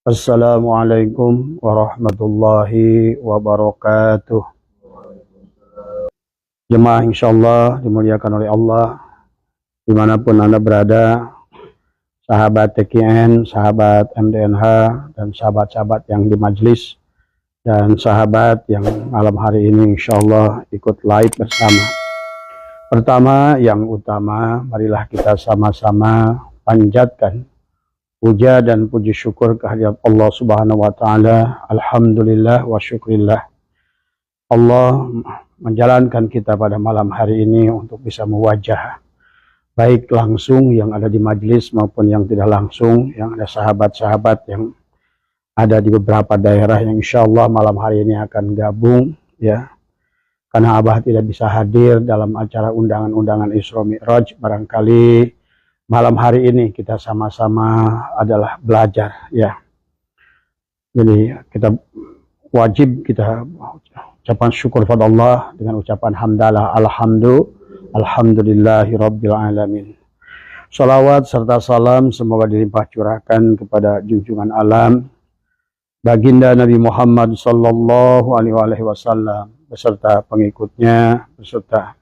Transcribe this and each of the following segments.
Assalamualaikum warahmatullahi wabarakatuh. Jemaah insyaallah dimuliakan oleh Allah dimanapun Anda berada, sahabat TKN, sahabat MDNH, dan sahabat-sahabat yang di majelis, dan sahabat yang malam hari ini insyaallah ikut live bersama. Pertama yang utama, marilah kita sama-sama panjatkan puja dan puji syukur kehadirat Allah Subhanahu wa taala. Alhamdulillah wa syukrillah. Allah menjalankan kita pada malam hari ini untuk bisa mewajah baik langsung yang ada di majelis maupun yang tidak langsung, yang ada sahabat-sahabat yang ada di beberapa daerah yang insya Allah malam hari ini akan gabung, ya, karena Abah tidak bisa hadir dalam acara undangan-undangan Isra Mi'raj. Barangkali malam hari ini kita sama-sama adalah belajar, ya. Jadi kita wajib kita ucapan syukur pada Allah dengan ucapan hamdalah alhamdulillahi rabbil alamin. Salawat serta salam semoga dilimpah curahkan kepada junjungan alam baginda Nabi Muhammad sallallahu alaihi wasallam beserta pengikutnya, beserta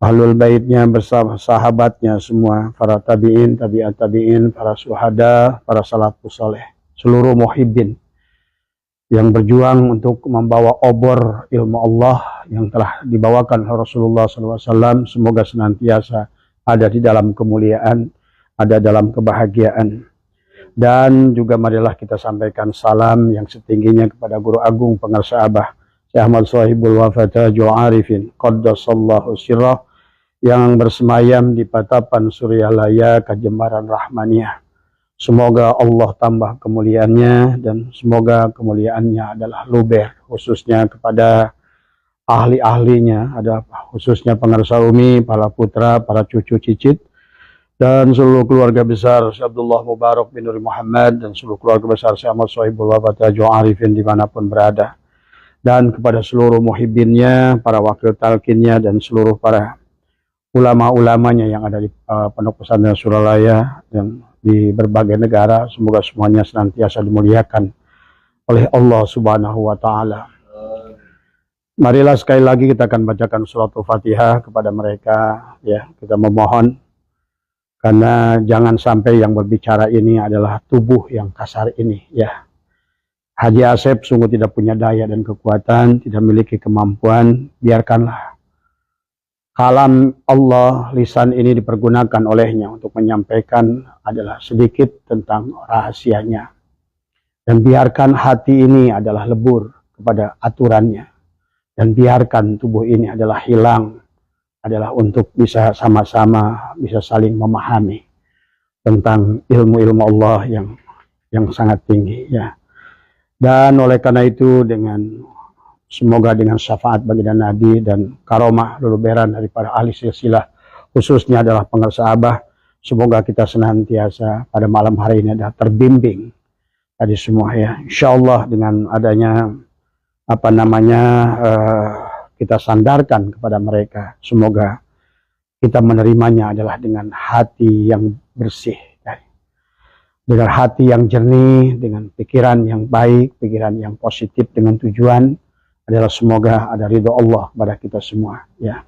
ahlul baitnya, bersama sahabatnya semua, para tabi'in, tabi'at tabi'in, para syuhada, para salafus saleh, seluruh muhibbin yang berjuang untuk membawa obor ilmu Allah yang telah dibawakan oleh Rasulullah SAW, semoga senantiasa ada di dalam kemuliaan, ada dalam kebahagiaan. Dan juga marilah kita sampaikan salam yang setingginya kepada Guru Agung Pengarsa Abah, Syekh Ahmad Shahibul Wafatajul Arifin Qaddasallahu sirrah, yang bersemayam di patapan Suryalaya Kajembaran Rahmaniyah. Semoga Allah tambah kemuliaannya dan semoga kemuliaannya adalah luber khususnya kepada ahli-ahlinya, ada khususnya Pengarsa Umi, para putra, para cucu cicit, dan seluruh keluarga besar Syekh Abdullah Mubarak bin Nuri Muhammad dan seluruh keluarga besar Syekh Ahmad Shahibul Wafatajul Arifin dimanapun berada, dan kepada seluruh muhibbinnya, para wakil talkinnya, dan seluruh para ulama-ulamanya yang ada di Pondok Pesantren Suralaya dan di berbagai negara. Semoga semuanya senantiasa dimuliakan oleh Allah Subhanahu wa taala. Marilah sekali lagi kita akan bacakan surat Al-Fatihah kepada mereka, ya. Kita memohon karena jangan sampai yang berbicara ini adalah tubuh yang kasar ini, ya. Haji Asep sungguh tidak punya daya dan kekuatan, tidak memiliki kemampuan. Biarkanlah kalam Allah, lisan ini dipergunakan olehnya untuk menyampaikan adalah sedikit tentang rahasianya. Dan biarkan hati ini adalah lebur kepada aturannya. Dan biarkan tubuh ini adalah hilang, adalah untuk bisa sama-sama, bisa saling memahami tentang ilmu-ilmu Allah yang sangat tinggi, ya. Dan oleh karena itu, semoga dengan syafaat baginda Nabi dan karomah luluberan dari para ahli silsilah, khususnya adalah Pengarsa Abah, semoga kita senantiasa pada malam hari ini adalah terbimbing tadi semua, ya. Insya Allah dengan adanya kita sandarkan kepada mereka, semoga kita menerimanya adalah dengan hati yang bersih, dengan hati yang jernih, dengan pikiran yang baik, pikiran yang positif, dengan tujuan adalah semoga ada ridho Allah pada kita semua, ya.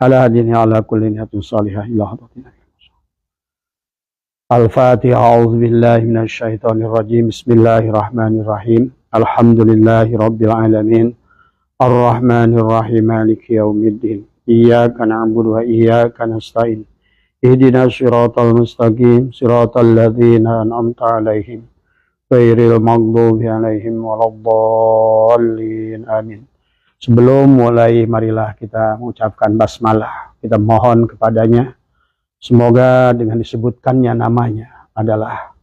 Ala hadini ala kulli niyatin salihah ila hadratina. Al-Fatihah. A'udzubillahi minasyaitonir rajim. Bismillahirrahmanirrahim. Alhamdulillahi rabbil alamin. Ar-Rahmanir Rahim. Maliki yaumiddin. Iyyaka na'budu wa iyyaka nasta'in. Ihdinas siratal mustaqim. Siratal ladzina an'amta 'alaihim ghairil maghdubi 'alaihim waladdallin. Amin. Sebelum mulai, marilah kita mengucapkan basmalah. Kita mohon kepadanya, semoga dengan disebutkannya namanya adalah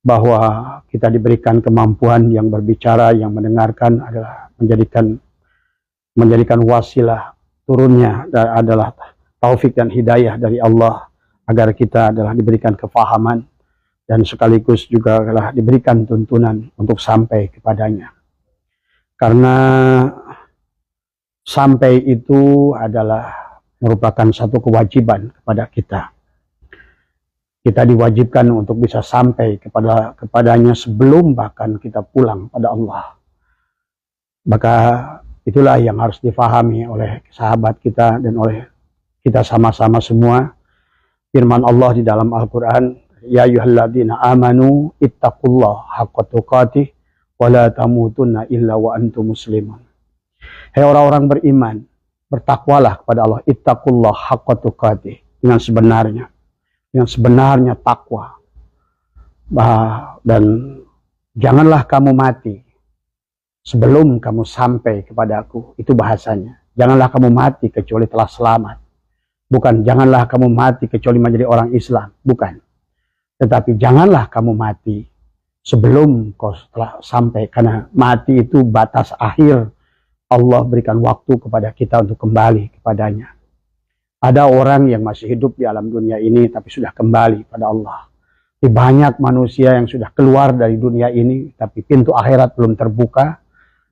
bahwa kita diberikan kemampuan yang berbicara, yang mendengarkan, adalah menjadikan wasilah turunnya adalah taufik dan hidayah dari Allah, agar kita adalah diberikan kefahaman dan sekaligus juga adalah diberikan tuntunan untuk sampai kepadanya. Karena sampai itu adalah merupakan satu kewajiban kepada kita. Kita diwajibkan untuk bisa sampai kepadanya sebelum bahkan kita pulang pada Allah. Maka itulah yang harus difahami oleh sahabat kita dan oleh kita sama-sama semua. Firman Allah di dalam Al-Quran, Ya ayyuhalladzina amanu ittaqullaha haqqa tuqatih wa la tamutunna illa wa antum muslimun. Hai orang-orang beriman, bertakwalah kepada Allah, ittaqullaha haqqa tuqatih, dengan sebenarnya takwa. Dan janganlah kamu mati sebelum kamu sampai kepadaku. Itu bahasanya. Janganlah kamu mati kecuali telah selamat. Bukan janganlah kamu mati kecuali menjadi orang Islam. Bukan. Tetapi janganlah kamu mati sebelum kau telah sampai. Karena mati itu batas akhir. Allah berikan waktu kepada kita untuk kembali kepadanya. Ada orang yang masih hidup di alam dunia ini tapi sudah kembali pada Allah. Banyak manusia yang sudah keluar dari dunia ini tapi pintu akhirat belum terbuka.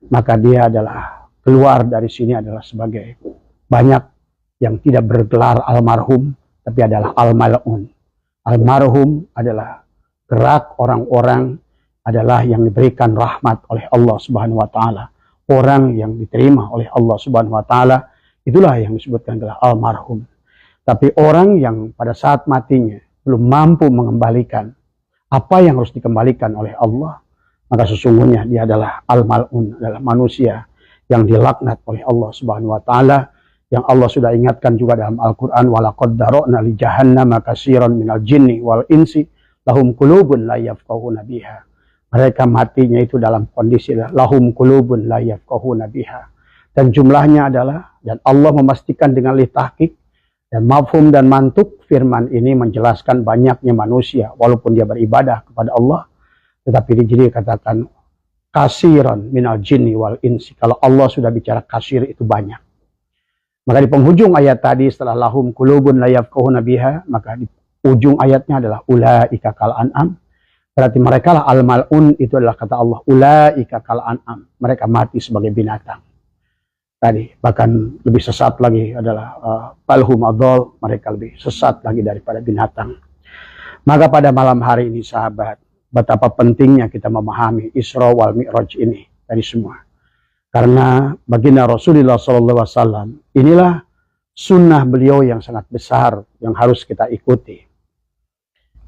Maka dia adalah keluar dari sini adalah sebagai banyak yang tidak bergelar almarhum tapi adalah al-mal'un. Almarhum adalah gerak orang-orang adalah yang diberikan rahmat oleh Allah Subhanahu wa taala. Orang yang diterima oleh Allah Subhanahu wa taala, itulah yang disebutkan adalah almarhum. Tapi orang yang pada saat matinya belum mampu mengembalikan apa yang harus dikembalikan oleh Allah, maka sesungguhnya dia adalah al-mal'un, adalah manusia yang dilaknat oleh Allah Subhanahu wa taala, yang Allah sudah ingatkan juga dalam Al-Qur'an, walaqad dara'na li jahannama katsiran minal jinni wal insi lahum qulubun la yafqahuna biha. Mereka matinya itu dalam kondisi lahum qulubun la yafqahuna biha. Dan jumlahnya adalah, dan Allah memastikan dengan tahqiq dan mafhum dan mantuk firman ini menjelaskan banyaknya manusia walaupun dia beribadah kepada Allah, tetapi di sini katakan kasiran minal jinni wal insi. Kalau Allah sudah bicara kasir itu banyak. Maka di penghujung ayat tadi setelah lahum qulubun la yafqahuna biha, maka di ujung ayatnya adalah ulaika kal an'am. Berarti mereka lah al-mal'un, itu adalah kata Allah ulaika kal an'am. Mereka mati sebagai binatang. Tadi bahkan lebih sesat lagi adalah balhum adol, mereka lebih sesat lagi daripada binatang. Maka pada malam hari ini sahabat, betapa pentingnya kita memahami Isra wal Mi'raj ini dari semua. Karena baginda Rasulullah SAW, inilah sunnah beliau yang sangat besar yang harus kita ikuti.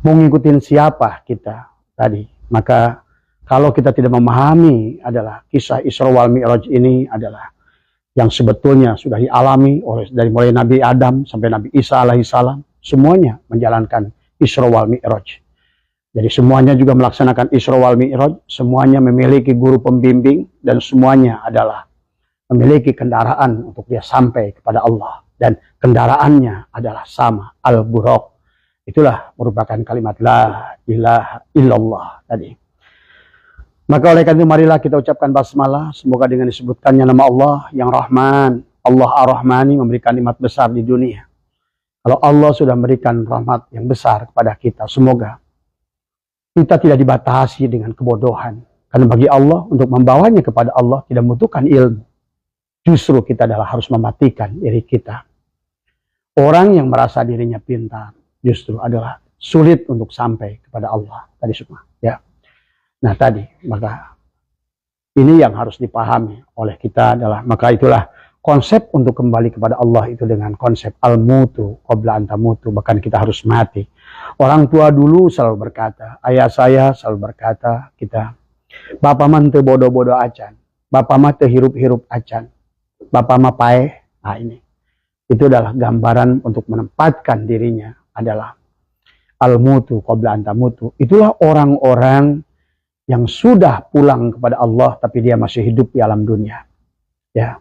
Mau ngikutin siapa kita tadi? Maka kalau kita tidak memahami adalah kisah Isra wal Mi'raj ini adalah yang sebetulnya sudah dialami oleh dari mulai Nabi Adam sampai Nabi Isa alaihissalam, semuanya menjalankan Isra wal Mi'raj. Jadi semuanya juga melaksanakan Isra wal Mi'raj, semuanya memiliki guru pembimbing dan semuanya adalah memiliki kendaraan untuk dia sampai kepada Allah, dan kendaraannya adalah sama, al-buraq. Itulah merupakan kalimat la ilaha illallah tadi. Maka oleh karena itu marilah kita ucapkan basmalah, semoga dengan disebutkannya nama Allah yang Rahman, Allah Ar-Rahmani, memberikan nikmat besar di dunia. Kalau Allah sudah memberikan rahmat yang besar kepada kita, semoga kita tidak dibatasi dengan kebodohan. Karena bagi Allah, untuk membawanya kepada Allah tidak membutuhkan ilmu. Justru kita adalah harus mematikan diri kita. Orang yang merasa dirinya pintar justru adalah sulit untuk sampai kepada Allah. Tadi semua, ya. Nah tadi, maka ini yang harus dipahami oleh kita adalah, maka itulah konsep untuk kembali kepada Allah itu dengan konsep al-mutu qabla an tamutu, bahkan kita harus mati. Orang tua dulu selalu berkata, ayah saya selalu berkata, kita bapak mah teu bodoh-bodoh acan, bapak mah teu hirup-hirup acan, bapak mah paeh. Nah ini, itu adalah gambaran untuk menempatkan dirinya adalah al-mutu qabla an tamutu. Itulah orang-orang yang sudah pulang kepada Allah tapi dia masih hidup di alam dunia. Ya.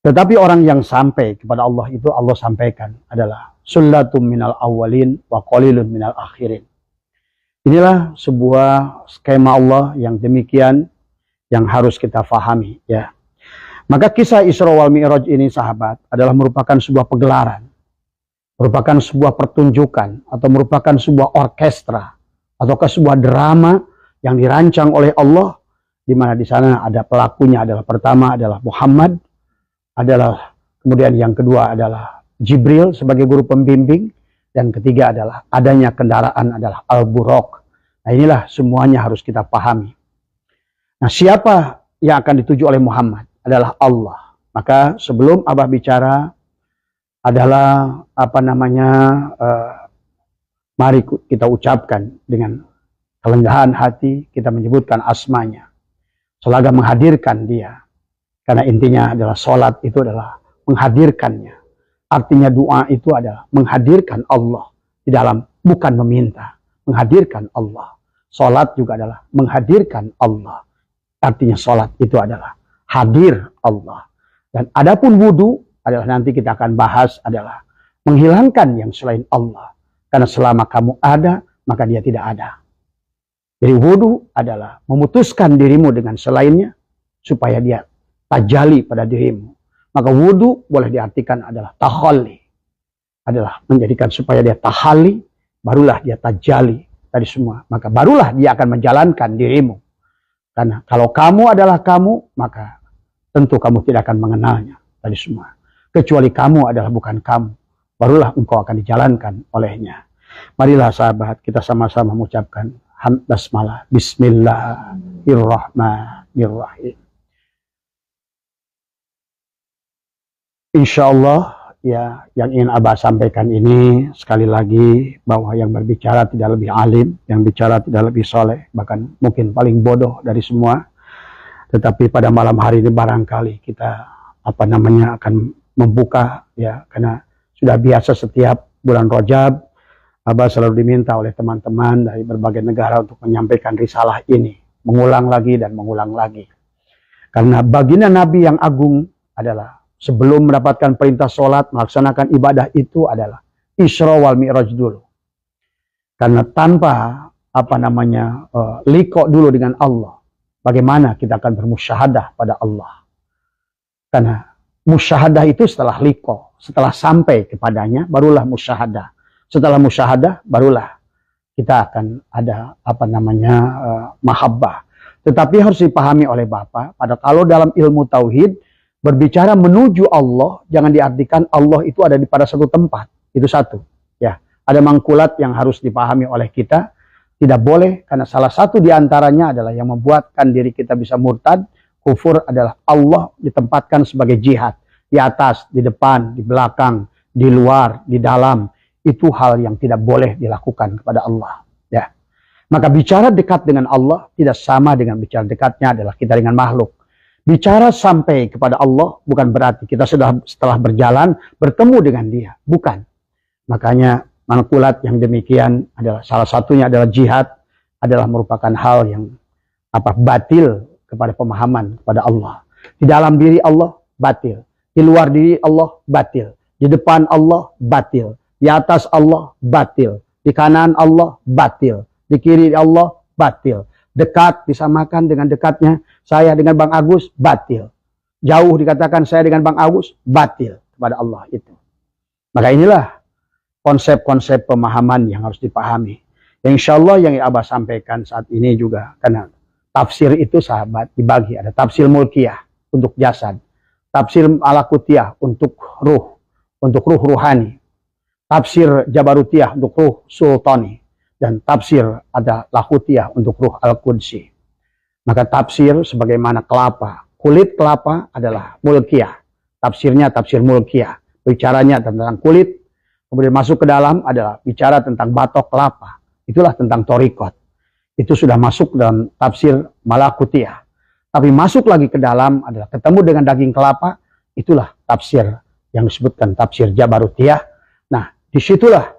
Tetapi orang yang sampai kepada Allah itu Allah sampaikan adalah sullatum minal awwalin wa qalilun minal akhirin. Inilah sebuah skema Allah yang demikian yang harus kita fahami, ya. Maka kisah Isra wal Mi'raj ini sahabat adalah merupakan sebuah pegelaran, merupakan sebuah pertunjukan atau merupakan sebuah orkestra ataukah sebuah drama yang dirancang oleh Allah, di mana di sana ada pelakunya adalah pertama adalah Muhammad, adalah kemudian yang kedua adalah Jibril sebagai guru pembimbing, Dan ketiga adalah adanya kendaraan adalah al-buraq. Nah inilah semuanya harus kita pahami. Nah siapa yang akan dituju oleh Muhammad? Adalah Allah. Maka sebelum Abah bicara adalah mari kita ucapkan dengan kelengahan hati, kita menyebutkan asmanya. Selaga menghadirkan dia. Karena intinya adalah sholat itu adalah menghadirkannya. Artinya doa itu adalah menghadirkan Allah di dalam, bukan meminta. Menghadirkan Allah. Sholat juga adalah menghadirkan Allah. Artinya sholat itu adalah hadir Allah. Dan adapun wudu adalah nanti kita akan bahas adalah menghilangkan yang selain Allah. Karena selama kamu ada, maka dia tidak ada. Jadi wudu adalah memutuskan dirimu dengan selainnya supaya dia tajali pada dirimu. Maka wudu boleh diartikan adalah tahalli. Adalah menjadikan supaya dia tahalli, barulah dia tajali dari semua. Maka barulah dia akan menjalankan dirimu. Karena kalau kamu adalah kamu, maka tentu kamu tidak akan mengenalnya dari semua. Kecuali kamu adalah bukan kamu, barulah engkau akan dijalankan olehnya. Marilah sahabat, kita sama-sama mengucapkan basmalah. Bismillahirrahmanirrahim. Insya Allah ya, yang ingin Abah sampaikan ini sekali lagi bahwa yang berbicara tidak lebih alim, yang bicara tidak lebih soleh, bahkan mungkin paling bodoh dari semua. Tetapi pada malam hari ini barangkali kita akan membuka ya, karena sudah biasa setiap bulan Rajab Abah selalu diminta oleh teman-teman dari berbagai negara untuk menyampaikan risalah ini, mengulang lagi dan mengulang lagi. Karena baginda Nabi yang agung adalah sebelum mendapatkan perintah sholat, melaksanakan ibadah itu adalah Isra wal Mi'raj dulu. Karena tanpa liqa dulu dengan Allah, bagaimana kita akan bermusyahadah pada Allah? Karena musyahadah itu setelah liqa, setelah sampai kepadanya, barulah musyahadah. Setelah musyahadah, barulah kita akan ada mahabbah. Tetapi harus dipahami oleh Bapak, pada kalau dalam ilmu tauhid berbicara menuju Allah, jangan diartikan Allah itu ada pada satu tempat. Itu satu. Ya, ada mangkulat yang harus dipahami oleh kita. Tidak boleh, karena salah satu diantaranya adalah yang membuatkan diri kita bisa murtad, kufur adalah Allah ditempatkan sebagai jihad. Di atas, di depan, di belakang, di luar, di dalam. Itu hal yang tidak boleh dilakukan kepada Allah. Ya. Maka bicara dekat dengan Allah tidak sama dengan bicara dekatnya adalah kita dengan makhluk. Bicara sampai kepada Allah bukan berarti kita sudah setelah berjalan bertemu dengan dia. Bukan. Makanya mangkulat yang demikian adalah salah satunya adalah jihad, adalah merupakan hal yang batil kepada pemahaman kepada Allah. Di dalam diri Allah batil, di luar diri Allah batil, di depan Allah batil, di atas Allah batil, di kanan Allah batil, di kiri Allah batil. Dekat disamakan dengan dekatnya saya dengan Bang Agus batil. Jauh dikatakan saya dengan Bang Agus batil kepada Allah itu. Maka inilah konsep-konsep pemahaman yang harus dipahami. Yang insya Allah yang Abah sampaikan saat ini juga, karena tafsir itu sahabat dibagi. Ada tafsir mulkiyah untuk jasad, tafsir alakutiyah untuk ruh ruhani, tafsir jabarutiyah untuk ruh sultani, dan tafsir ada lahutiyah untuk ruh al-qudsi. Maka tafsir sebagaimana kelapa, kulit kelapa adalah mulkiyah. Tafsirnya tafsir mulkiyah, bicaranya tentang kulit. Kemudian masuk ke dalam adalah bicara tentang batok kelapa. Itulah tentang torikot. Itu sudah masuk dalam tafsir malakutiyah. Tapi masuk lagi ke dalam adalah ketemu dengan daging kelapa. Itulah tafsir yang disebutkan tafsir jabarutiyah. Nah, disitulah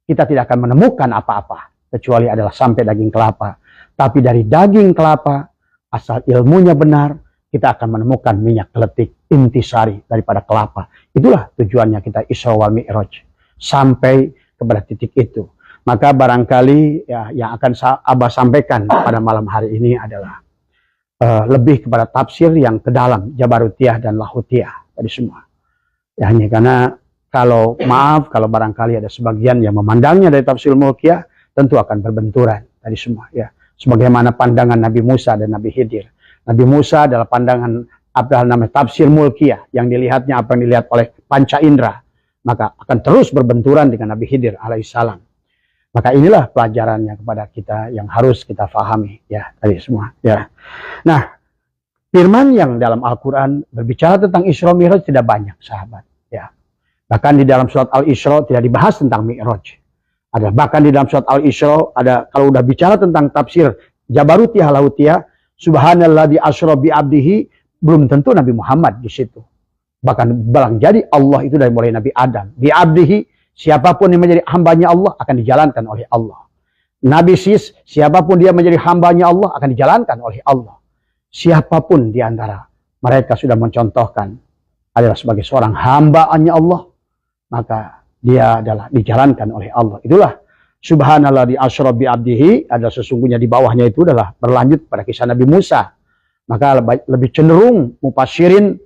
kita tidak akan menemukan apa-apa. Kecuali adalah sampai daging kelapa. Tapi dari daging kelapa, asal ilmunya benar, kita akan menemukan minyak keletik intisari daripada kelapa. Itulah tujuannya kita Isra wal Mi'raj. Sampai kepada titik itu. Maka barangkali ya, yang akan Abah sampaikan pada malam hari ini adalah lebih kepada tafsir yang ke dalam jabarutiyah dan lahutiyah tadi semua. Ya, hanya karena kalau barangkali ada sebagian yang memandangnya dari tafsir mulkiyah, tentu akan berbenturan tadi semua. Ya, sebagaimana pandangan Nabi Musa dan Nabi Khidir. Nabi Musa adalah pandangan namanya tafsir mulkiyah, yang dilihatnya apa yang dilihat oleh panca indera. maka akan terus berbenturan dengan Nabi Khidir alaihissalam. Maka inilah pelajarannya kepada kita yang harus kita fahami ya tadi semua ya. Nah, firman yang dalam Al-Qur'an berbicara tentang Isra Mi'raj tidak banyak, sahabat ya. Bahkan di dalam surat Al-Isra tidak dibahas tentang Mi'raj. Ada bahkan di dalam surat Al-Isra ada kalau udah bicara tentang tafsir Jabarutiyah Lahutiyah, subhanalladzi asra bi abdihi, belum tentu Nabi Muhammad di situ. Bahkan barang jadi Allah itu dari mulai Nabi Adam, bi abdihi, siapapun yang menjadi hambanya Allah akan dijalankan oleh Allah. Nabi Sis, siapapun dia menjadi hambanya Allah akan dijalankan oleh Allah. Siapapun di antara mereka sudah mencontohkan adalah sebagai seorang hambanya Allah, maka dia adalah dijalankan oleh Allah. Itulah subhanallah di asra bi abdihi, adalah sesungguhnya di bawahnya itu adalah berlanjut pada kisah Nabi Musa. Maka lebih cenderung mufassirin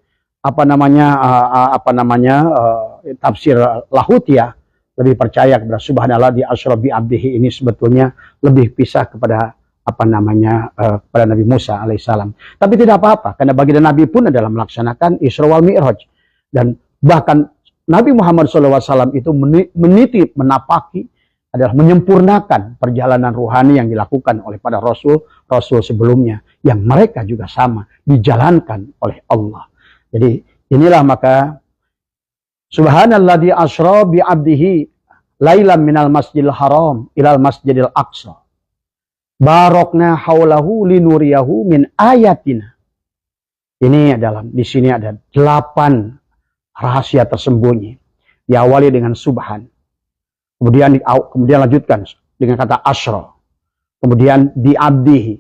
tafsir Lahutiyah lebih percaya kepada subhanallah di asra bi abdihi ini sebetulnya lebih pisah kepada kepada Nabi Musa alaihissalam. Tapi tidak apa-apa, karena baginda Nabi pun adalah melaksanakan Isra wal Mi'raj. Dan bahkan Nabi Muhammad SAW itu meniti, menapaki, adalah menyempurnakan perjalanan ruhani yang dilakukan oleh para rasul sebelumnya, yang mereka juga sama dijalankan oleh Allah. Jadi inilah maka subhanalladzi asra bi abdihi lailan minal masjidil haram ilal masjidil aqsa barokna haulahu linuriyahu min ayatina. Ini adalah di sini ada 8 rahasia tersembunyi. Diawali dengan subhan. Kemudian lanjutkan dengan kata asra. Kemudian di abdihi.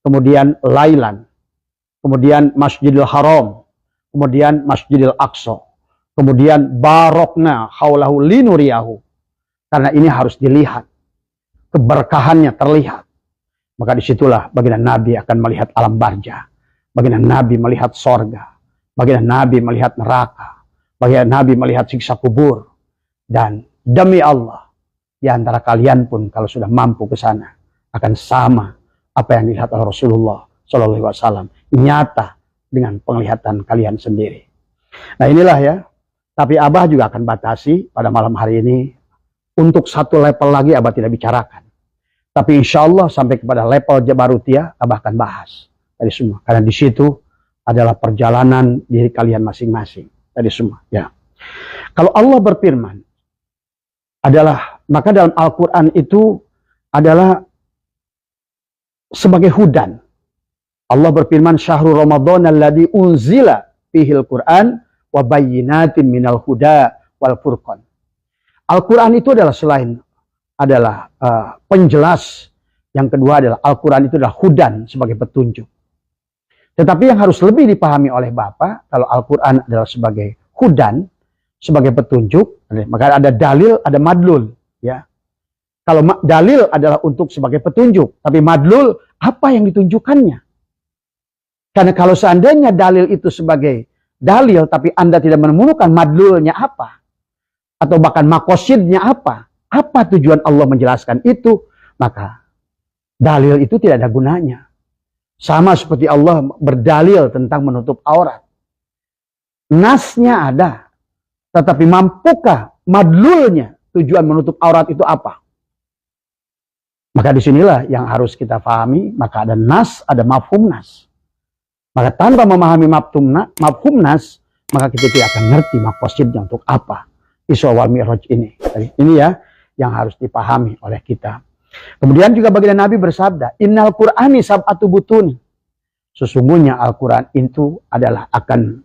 Kemudian lailan. Kemudian masjidil haram. Kemudian masjidil aqsa. Kemudian barokna haulahu linuriyahu. Karena ini harus dilihat. Keberkahannya terlihat. Maka disitulah baginda Nabi akan melihat alam barzah. Baginda Nabi melihat sorga. Baginda Nabi melihat neraka. Baginda Nabi melihat siksa kubur. Dan demi Allah, di antara kalian pun kalau sudah mampu ke sana akan sama apa yang dilihat oleh Rasulullah SAW, nyata dengan penglihatan kalian sendiri. Nah inilah ya. Tapi Abah juga akan batasi pada malam hari ini untuk satu level lagi Abah tidak bicarakan. Tapi insya Allah sampai kepada level Jabarutiyah Abah akan bahas tadi semua. Karena di situ adalah perjalanan diri kalian masing-masing. Tadi semua ya. Kalau Allah berfirman adalah, maka dalam Al-Quran itu adalah sebagai hudan. Allah berfirman syahrul Ramadan alladzi unzila fihil Quran wa bayyinatin minal huda wal furqan. Al-Quran itu adalah selain adalah penjelas, yang kedua adalah Al-Quran itu adalah hudan sebagai petunjuk. Tetapi yang harus lebih dipahami oleh Bapak, kalau Al-Quran adalah sebagai hudan, sebagai petunjuk, maka ada dalil, ada madlul. Ya. Kalau dalil adalah untuk sebagai petunjuk, tapi madlul, apa yang ditunjukkannya? Karena kalau seandainya dalil itu sebagai dalil, tapi Anda tidak menemukan madlulnya apa, atau bahkan makosidnya apa tujuan Allah menjelaskan itu, maka dalil itu tidak ada gunanya. Sama seperti Allah berdalil tentang menutup aurat. Nasnya ada. Tetapi mampukah madlulnya tujuan menutup aurat itu apa? Maka disinilah yang harus kita pahami. Maka ada nas, ada mafhum nas. Maka tanpa memahami mafhum nas, maka kita tidak akan ngerti makosidnya untuk apa Isra wal Mi'raj ini. Jadi ini ya yang harus dipahami oleh kita. Kemudian juga baginda Nabi bersabda, Innal Qur'ani sab'atu butun. Sesungguhnya Al-Quran itu adalah akan